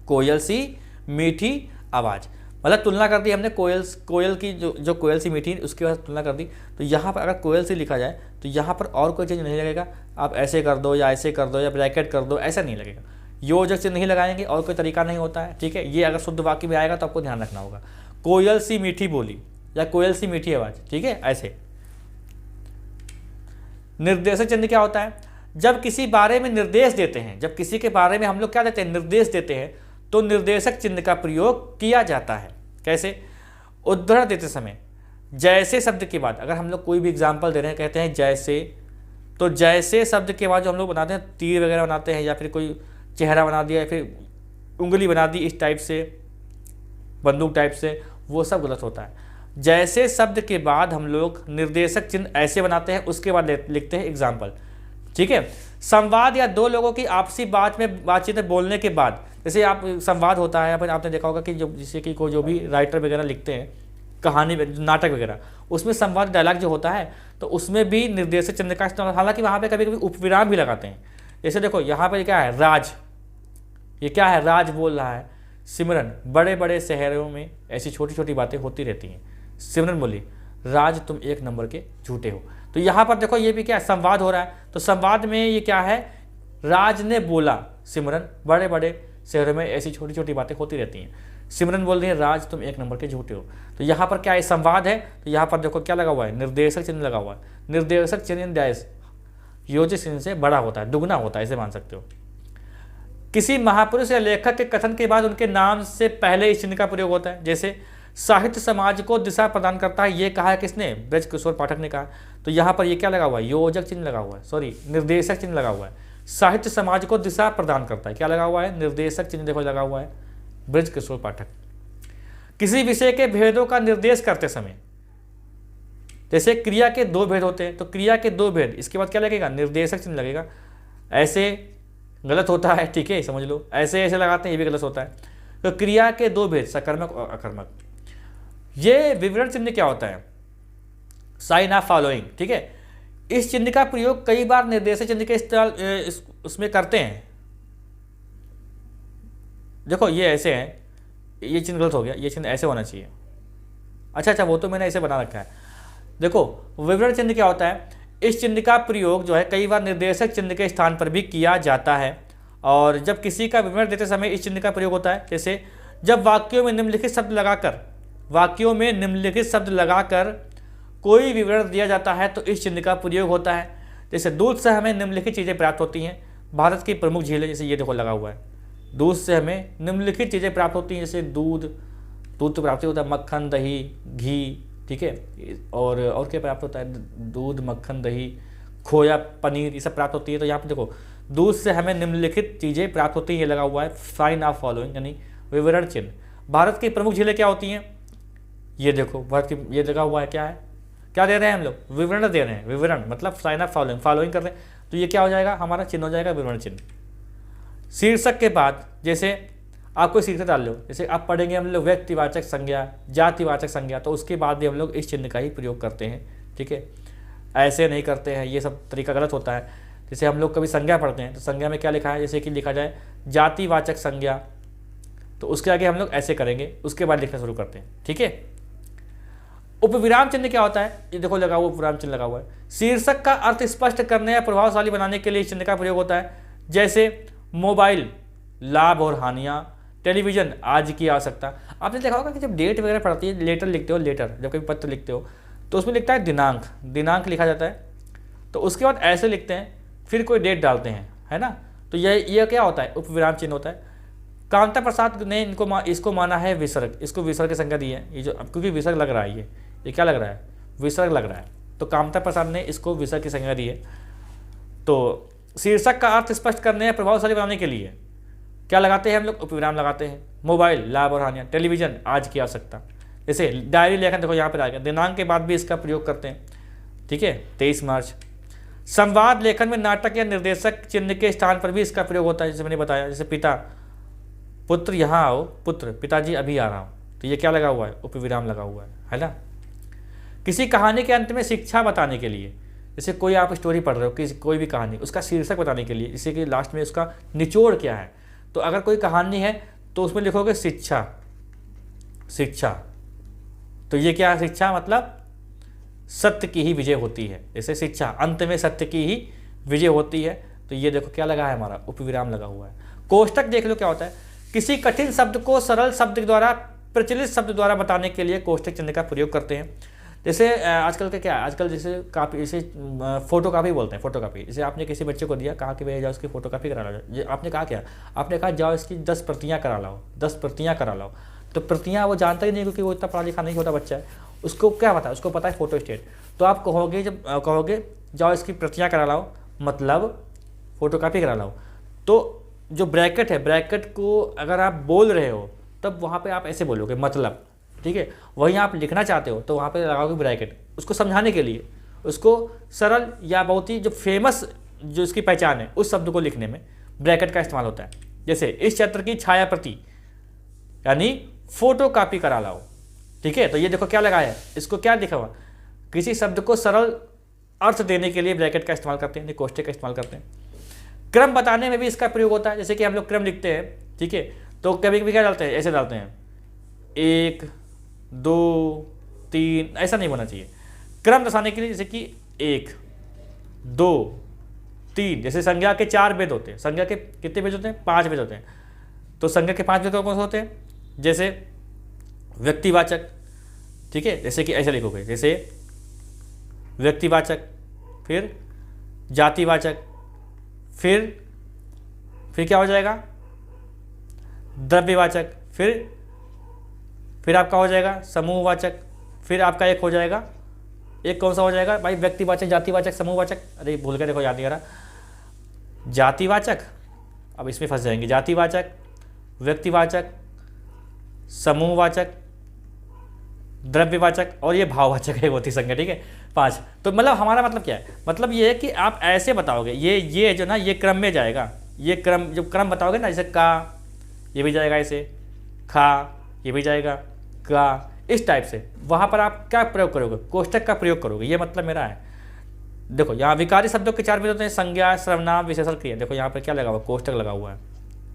कोयल सी मीठी आवाज़, मतलब तुलना कर दी हमने कोयल की, जो कोयल सी मीठी, उसके बाद तुलना कर दी। तो यहाँ पर अगर कोयल सी लिखा जाए तो यहाँ पर और कोई चीज़ नहीं लगेगा, आप ऐसे कर दो या ऐसे कर दो या ब्रैकेट कर दो, ऐसा नहीं लगेगा। योजक चिन्ह नहीं लगाएंगे, और कोई तरीका नहीं होता है। ठीक है, ये अगर शुद्ध वाक्य में आएगा तो आपको ध्यान रखना होगा। कोयल सी मीठी बोली या कोयल सी मीठी आवाज़, ठीक है, ऐसे। निर्देशक चिन्ह क्या होता है? जब किसी बारे में निर्देश देते हैं, जब किसी के बारे में हम लोग क्या देते हैं? निर्देश देते हैं, तो निर्देशक चिन्ह का प्रयोग किया जाता है। कैसे? उदाहरण देते समय जैसे शब्द के बाद, अगर हम लोग कोई भी एग्जाम्पल दे रहे हैं, कहते हैं जैसे, तो जैसे शब्द के बाद जो हम लोग बनाते हैं, तीर वगैरह बनाते हैं, या फिर कोई चेहरा बना दिया, या फिर उंगली बना दी इस टाइप से, बंदूक टाइप से, वो सब गलत होता है। जैसे शब्द के बाद हम लोग निर्देशक चिन्ह ऐसे बनाते हैं, उसके बाद लिखते हैं एग्जाम्पल। ठीक है, संवाद या दो लोगों की आपसी बातचीत में बोलने के बाद, जैसे आप संवाद होता है, अपन आपने देखा होगा कि जैसे कि कोई जो भी राइटर वगैरह लिखते हैं, कहानी नाटक वगैरह, उसमें संवाद डायलॉग जो होता है, तो उसमें भी निर्देशक चिन्ह का इस्तेमाल, हालांकि वहाँ पे कभी कभी उपविराम भी लगाते हैं। जैसे देखो यहाँ पर क्या है? राज, ये क्या है? राज बोल रहा है। सिमरन, बड़े बड़े शहरों में ऐसी छोटी छोटी बातें होती रहती हैं। सिमरन बोली, राज तुम एक नंबर के झूठे हो। तो यहाँ पर देखो ये भी क्या है? संवाद हो रहा है। तो संवाद में ये क्या है? राज ने बोला, सिमरन, बड़े बड़े शहरों में ऐसी छोटी छोटी बातें होती रहती हैं। सिमरन बोल रही है, राज तुम एक नंबर के झूठे हो। तो यहाँ पर क्या है? संवाद है। तो यहाँ पर देखो क्या लगा हुआ है? निर्देशक चिन्ह लगा हुआ है। निर्देशक चिन्ह डैश योजक चिन्ह से बड़ा होता है, दुगना होता है, ऐसे मान सकते हो। किसी महापुरुष या लेखक के कथन के बाद उनके नाम से पहले इस चिन्ह का प्रयोग होता है। जैसे साहित्य समाज को दिशा प्रदान करता है, ये कहा है किसने? ब्रज किशोर पाठक ने कहा। तो यहाँ पर ये क्या लगा हुआ है? योजक चिन्ह लगा हुआ है, सॉरी निर्देशक चिन्ह लगा हुआ है। साहित्य समाज को दिशा प्रदान करता है, क्या लगा हुआ है? निर्देशक चिन्ह देखो लगा हुआ है, ब्रज किशोर पाठक। किसी विषय के भेदों का निर्देश करते समय, जैसे क्रिया के दो भेद होते हैं, तो क्रिया के दो भेद, इसके बाद क्या लगेगा? निर्देशक चिन्ह लगेगा। ऐसे गलत होता है, ठीक है, समझ लो। ऐसे ऐसे लगाते हैं, ये भी गलत होता है। तो क्रिया के दो भेद, सकर्मक और अकर्मक। ये विवरण चिन्ह क्या होता है? साइन ऑफ फॉलोइंग, ठीक है। इस चिन्ह का प्रयोग कई बार निर्देशक चिन्ह के इस्तेमाल उसमें करते हैं। देखो ये ऐसे है, ये चिन्ह गलत हो गया, ये चिन्ह ऐसे होना चाहिए। अच्छा, वो तो मैंने ऐसे बना रखा है। देखो विवरण चिन्ह क्या होता है? इस चिन्ह का प्रयोग जो है कई बार निर्देशक चिन्ह के स्थान पर भी किया जाता है, और जब किसी का विवरण देते समय इस चिन्ह का प्रयोग होता है। जैसे जब वाक्यों में निम्नलिखित शब्द लगाकर कोई विवरण दिया जाता है तो इस चिन्ह का प्रयोग होता है। जैसे दूध से हमें निम्नलिखित चीज़ें प्राप्त होती हैं, भारत की प्रमुख झीलें, जैसे ये देखो लगा हुआ है, दूध से हमें निम्नलिखित चीज़ें प्राप्त होती हैं। जैसे दूध तो प्राप्ति होता है, मक्खन, दही, घी, ठीक है, और क्या प्राप्त होता है? दूध, मक्खन, दही, खोया, पनीर, ये सब प्राप्त होती है। तो यहाँ पर देखो दूध से हमें निम्नलिखित चीज़ें प्राप्त होती हैं, ये लगा हुआ है साइन ऑफ फॉलोइंग, यानी विवरण चिन्ह। भारत की प्रमुख झीलें क्या होती हैं? ये देखो भारत की, ये लगा हुआ है, क्या है? क्या दे रहे हैं हम लोग? विवरण दे रहे हैं। विवरण मतलब साइन ऑफ फॉलोइंग, फॉलोइंग कर रहे हैं, तो ये क्या हो जाएगा? हमारा चिन्ह हो जाएगा विवरण चिन्ह। शीर्षक के बाद जैसे आप कोई शीर्षक डाल लो, जैसे आप पढ़ेंगे हम लोग व्यक्तिवाचक संज्ञा, जातिवाचक संज्ञा, तो उसके बाद भी हम लोग इस चिन्ह का ही प्रयोग करते हैं, ठीक है। ऐसे नहीं करते हैं, ये सब तरीका गलत होता है। जैसे हम लोग कभी संज्ञा पढ़ते हैं तो संज्ञा में क्या लिखा है? जैसे कि लिखा जाए जातिवाचक संज्ञा, तो उसके आगे हम लोग ऐसे करेंगे, उसके बाद लिखना शुरू करते हैं, ठीक है। उपविराम चिन्ह क्या होता है? ये देखो लगा हुआ, उपविराम चिन्ह लगा हुआ है। शीर्षक का अर्थ स्पष्ट करने या प्रभावशाली बनाने के लिए इस चिन्ह का प्रयोग होता है। जैसे मोबाइल, लाभ और हानियाँ, टेलीविजन, आज की आवश्यकता। आपने देखा होगा कि जब डेट वगैरह पढ़ती है, लेटर लिखते हो, लेटर जब कभी पत्र लिखते हो तो उसमें लिखता है दिनांक लिखा जाता है, तो उसके बाद ऐसे लिखते हैं, फिर कोई डेट डालते हैं, है ना। तो ये क्या होता है? उपविराम चिन्ह होता है। कांता प्रसाद ने इसको माना है विसर्ग, इसको विसर्ग की संज्ञा दी है। ये जो क्योंकि विसर्ग लग रहा है, ये क्या लग रहा है? विसर्ग लग रहा है, तो कांता प्रसाद ने इसको विसर्ग की संज्ञा दी है। तो शीर्षक का अर्थ स्पष्ट करने या प्रभावशाली बनाने के लिए क्या लगाते हैं हम लोग? उपविराम लगाते हैं। मोबाइल, लाभ और हानियाँ, टेलीविजन, आज की आवश्यकता। जैसे डायरी लेखन, देखो यहाँ पर आ गया, दिनांक के बाद भी इसका प्रयोग करते हैं, ठीक है, 23 मार्च। संवाद लेखन में नाटक या निर्देशक चिन्ह के स्थान पर भी इसका प्रयोग होता है, जैसे मैंने बताया, जैसे पिता, पुत्र यहाँ आओ, पुत्र, पिताजी अभी आ रहा हूँ, तो ये क्या लगा हुआ है, उपविराम लगा हुआ है ना। किसी कहानी के अंत में शिक्षा बताने के लिए, जैसे कोई आप स्टोरी पढ़ रहे हो, किसी कोई भी कहानी, उसका शीर्षक बताने के लिए, जैसे कि लास्ट में उसका निचोड़ क्या है, तो अगर कोई कहानी है तो उसमें लिखोगे शिक्षा, शिक्षा, तो ये क्या है, शिक्षा मतलब सत्य की ही विजय होती है, जैसे शिक्षा, अंत में सत्य की ही विजय होती है, तो ये देखो क्या लगा है, हमारा उपविराम लगा हुआ है। कोष्टक देख लो क्या होता है, किसी कठिन शब्द को सरल शब्द द्वारा, प्रचलित शब्द द्वारा बताने के लिए कोष्टक चिन्ह का प्रयोग करते हैं। जैसे आजकल का क्या है, आजकल जैसे कापी, जैसे फोटो कापी बोलते हैं, फोटो कापी, जैसे आपने किसी बच्चे को दिया, कहा कि भैया जाओ इसकी फोटो कापी करा लाओ, आपने कहा क्या, आपने कहा जाओ इसकी 10 प्रतियाँ करा लाओ, 10 प्रतियाँ करा लाओ, तो प्रतियाँ वो जानता ही नहीं, क्योंकि वो इतना पढ़ा लिखा नहीं होता बच्चा है, उसको क्या पता है, उसको पता है फोटो स्टेट। तो आप कहोगे, जब कहोगे जाओ इसकी प्रतियाँ करा लाओ, मतलब फोटो कापी करा लाओ, तो जो ब्रैकेट है, ब्रैकेट को अगर आप बोल रहे हो तब वहाँ पे आप ऐसे बोलोगे मतलब, ठीक है, वहीं आप लिखना चाहते हो तो वहाँ पे लगाओगे ब्रैकेट, उसको समझाने के लिए, उसको सरल या बहुत ही जो फेमस जो इसकी पहचान है उस शब्द को लिखने में ब्रैकेट का इस्तेमाल होता है। जैसे इस चित्र की छाया प्रति, यानी फोटो कापी करा लाओ, ठीक है, तो ये देखो क्या लगा है, इसको क्या लिखा हुआ, किसी शब्द को सरल अर्थ देने के लिए ब्रैकेट का इस्तेमाल करते हैं, कोष्टक का इस्तेमाल करते हैं। क्रम बताने में भी इसका प्रयोग होता है, जैसे कि हम लोग क्रम लिखते हैं, ठीक है, तो कभी कभी क्या डालते हैं, ऐसे डालते हैं 1 2 3, ऐसा नहीं होना चाहिए। क्रम दर्शाने के लिए जैसे कि 1 2 3, जैसे संज्ञा के 4 भेद होते हैं, संज्ञा के कितने भेद होते हैं, 5 भेद होते हैं, तो संज्ञा के 5 भेद कौन से होते हैं, जैसे व्यक्तिवाचक, ठीक है, जैसे कि ऐसे लिखोगे, जैसे व्यक्तिवाचक, फिर जातिवाचक, फिर क्या हो जाएगा, द्रव्यवाचक, फिर आपका हो जाएगा समूहवाचक, फिर आपका एक हो जाएगा, एक कौन सा हो जाएगा भाई, व्यक्तिवाचक, जातिवाचक, समूहवाचक, अरे भूल गए, देखो याद नहीं आ रहा, जातिवाचक, अब इसमें फंस जाएंगे, जातिवाचक, व्यक्तिवाचक, समूहवाचक, द्रव्यवाचक और ये भाववाचक है, होती संज्ञा, ठीक है, 5। तो मतलब हमारा मतलब क्या है, मतलब ये है कि आप ऐसे बताओगे, ये जो ना, ये क्रम में जाएगा, ये क्रम, जब क्रम बताओगे ना, जैसे का, ये भी जाएगा ऐसे, खा, ये भी जाएगा, का, इस टाइप से, वहाँ पर आप क्या प्रयोग करोगे, कोष्टक का प्रयोग करोगे, ये मतलब मेरा है। देखो यहाँ विकारी शब्दों के 4 भेद होते हैं, संज्ञा, सर्वनाम, विशेषण, क्रिया, देखो यहाँ पर क्या लगा हुआ, कोष्टक लगा हुआ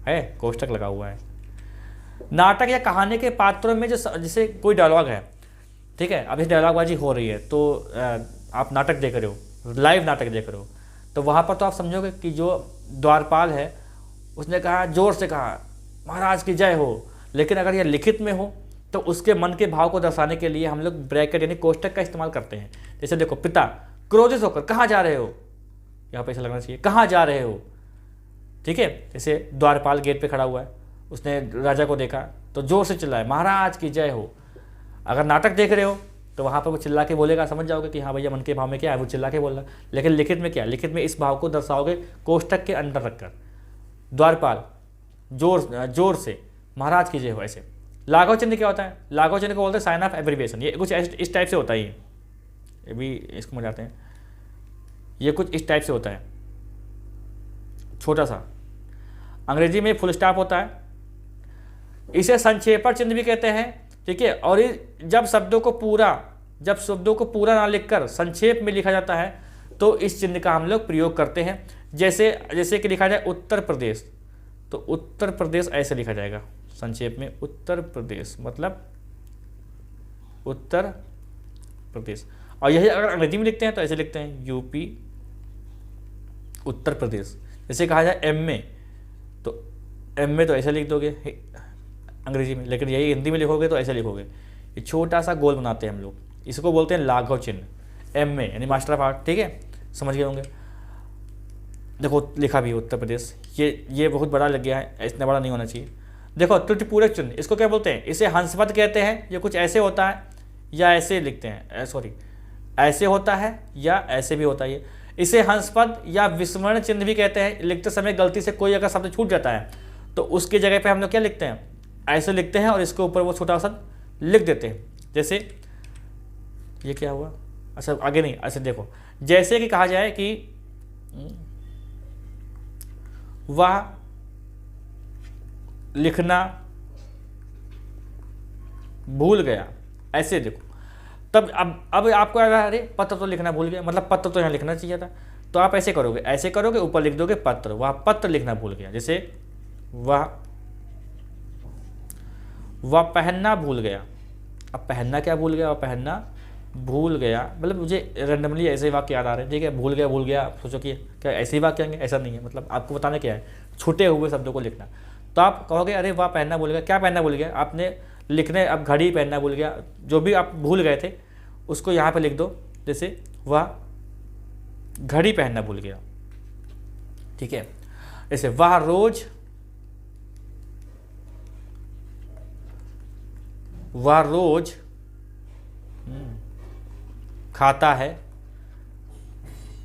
है, कोष्टक लगा हुआ है। नाटक या कहानी के पात्रों में जो, जैसे कोई डायलॉग है, ठीक है, अभी डायलॉगबाजी हो रही है, तो आप नाटक देख रहे हो, लाइव नाटक देख रहे हो, तो वहाँ पर तो आप समझोगे कि जो द्वारपाल है उसने कहा, जोर से कहा महाराज की जय हो, लेकिन अगर यह लिखित में हो तो उसके मन के भाव को दर्शाने के लिए हम लोग ब्रैकेट यानी कोष्टक का इस्तेमाल करते हैं। जैसे देखो, पिता क्रोधित होकर, कहाँ जा रहे हो, यहाँ पे ऐसा लगना चाहिए, कहाँ जा रहे हो, ठीक है, जैसे द्वारपाल गेट पे खड़ा हुआ है, उसने राजा को देखा तो जोर से चिल्लाए महाराज की जय हो। अगर नाटक देख रहे हो तो वहाँ पर वो चिल्ला के बोलेगा, समझ जाओगे कि हाँ भैया मन के भाव में क्या है, वो चिल्ला के बोल रहा। लेकिन लिखित में क्या, लिखित में इस भाव को दर्शाओगे कोष्टक के अंदर रखकर, द्वारपाल जोर से महाराज की जय हो, ऐसे। लाघव चिन्ह क्या होता है, लाघव चिन्ह को बोलते हैं साइन ऑफ एब्रिविएशन, ये कुछ इस टाइप से होता है, ये भी इसको समझाते हैं, ये कुछ इस टाइप से होता है, छोटा सा, अंग्रेजी में फुल स्टॉप होता है, इसे संक्षेपण चिन्ह भी कहते हैं, ठीक है। और जब शब्दों को पूरा ना लिखकर संक्षेप में लिखा जाता है तो इस चिन्ह का हम लोग प्रयोग करते हैं। जैसे कि लिखा जाए उत्तर प्रदेश, तो उत्तर प्रदेश ऐसे लिखा जाएगा संक्षेप में, उत्तर प्रदेश मतलब उत्तर प्रदेश। और यही अगर अंग्रेजी में लिखते हैं तो ऐसे लिखते हैं यूपी उत्तर प्रदेश। जैसे कहा जाए एमए, तो एमए तो ऐसे लिख दोगे अंग्रेजी में, लेकिन यही हिंदी में लिखोगे तो ऐसे लिखोगे। ये छोटा सा गोल बनाते हैं हम लोग, इसको बोलते हैं लाघव चिन्ह, एमए यानी मास्टर ऑफ आर्ट, ठीक है, समझ गए होंगे। देखो लिखा भी उत्तर प्रदेश, ये बहुत बड़ा लग गया है, इतना बड़ा नहीं होना चाहिए। देखो त्रुटिपूरक चिन्ह, इसको क्या बोलते हैं, इसे हंसपद कहते हैं। ये कुछ ऐसे होता है या ऐसे लिखते हैं, सॉरी ऐसे होता है या ऐसे भी होता है। इसे हंसपद या विस्मरण चिन्ह भी कहते हैं। लिखते समय गलती से कोई अगर शब्द छूट जाता है तो उसकी जगह पे हम लोग क्या लिखते हैं, ऐसे लिखते हैं और इसके ऊपर वो छोटा शब्द लिख देते हैं। जैसे ये क्या हुआ, अच्छा आगे नहीं, ऐसे देखो, जैसे कि कहा जाए कि वह लिखना भूल गया, ऐसे देखो। तब अब आपको आएगा अरे पत्र तो लिखना भूल गया, मतलब पत्र तो यहाँ लिखना चाहिए था, तो आप ऐसे करोगे, ऊपर लिख दोगे पत्र, वह पत्र लिखना भूल गया। जैसे वह पहनना भूल गया। अब पहनना क्या भूल गया, वह पहनना भूल गया, मतलब मुझे रैंडमली ऐसे ही वाक्य याद आ रहे हैं, ठीक है। भूल गया, आप सोचो कि क्या ऐसे ही वाक्य आएंगे, ऐसा नहीं है, मतलब आपको बताना क्या है, छूटे हुए शब्दों को लिखना। तो आप कहोगे अरे वह पहनना भूल गया, क्या पहनना भूल गया, आपने लिखने, अब घड़ी पहनना भूल गया, जो भी आप भूल गए थे उसको यहाँ पे लिख दो। जैसे वह घड़ी पहनना भूल गया, ठीक है। जैसे वह रोज खाता है।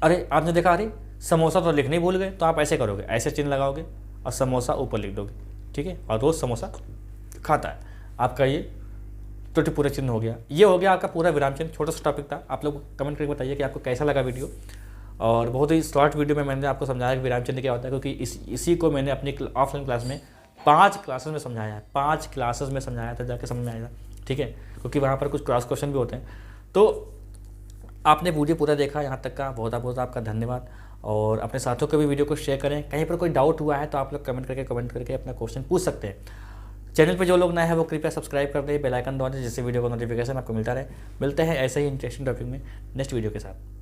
अरे आपने देखा अरे समोसा तो लिखने ही भूल गए, तो आप ऐसे करोगे, ऐसे चिन्ह लगाओगे और समोसा ऊपर लिख दोगे, ठीक है। और रोज समोसा खाता है, आपका ये त्रुटिपूर्ण चिन्ह हो गया। ये हो गया आपका पूरा विराम चिन्ह। छोटा सा टॉपिक था, आप लोग कमेंट करके बताइए कि आपको कैसा लगा वीडियो। और बहुत ही शॉर्ट वीडियो में मैंने आपको समझाया कि विराम चिन्ह क्या होता है, क्योंकि इसी को मैंने अपनी ऑफलाइन क्लास में 5 क्लासेस में समझाया है, 5 क्लासेस में समझाया था, जाके समझ में आएगा, ठीक है। क्योंकि वहाँ पर कुछ क्रॉस क्वेश्चन भी होते हैं। तो आपने वीडियो पूरा देखा यहाँ तक का, बहुत बहुत आपका धन्यवाद। और अपने साथियों को भी वीडियो को शेयर करें। कहीं पर कोई डाउट हुआ है तो आप लोग कमेंट करके अपना क्वेश्चन पूछ सकते हैं। चैनल पे जो लोग नए हैं वो कृपया सब्सक्राइब कर दें, बेल आइकन दबाएं, जिससे वीडियो का नोटिफिकेशन आपको मिलता रहे। मिलते हैं ऐसे ही इंटरेस्टिंग टॉपिक में नेक्स्ट वीडियो के साथ।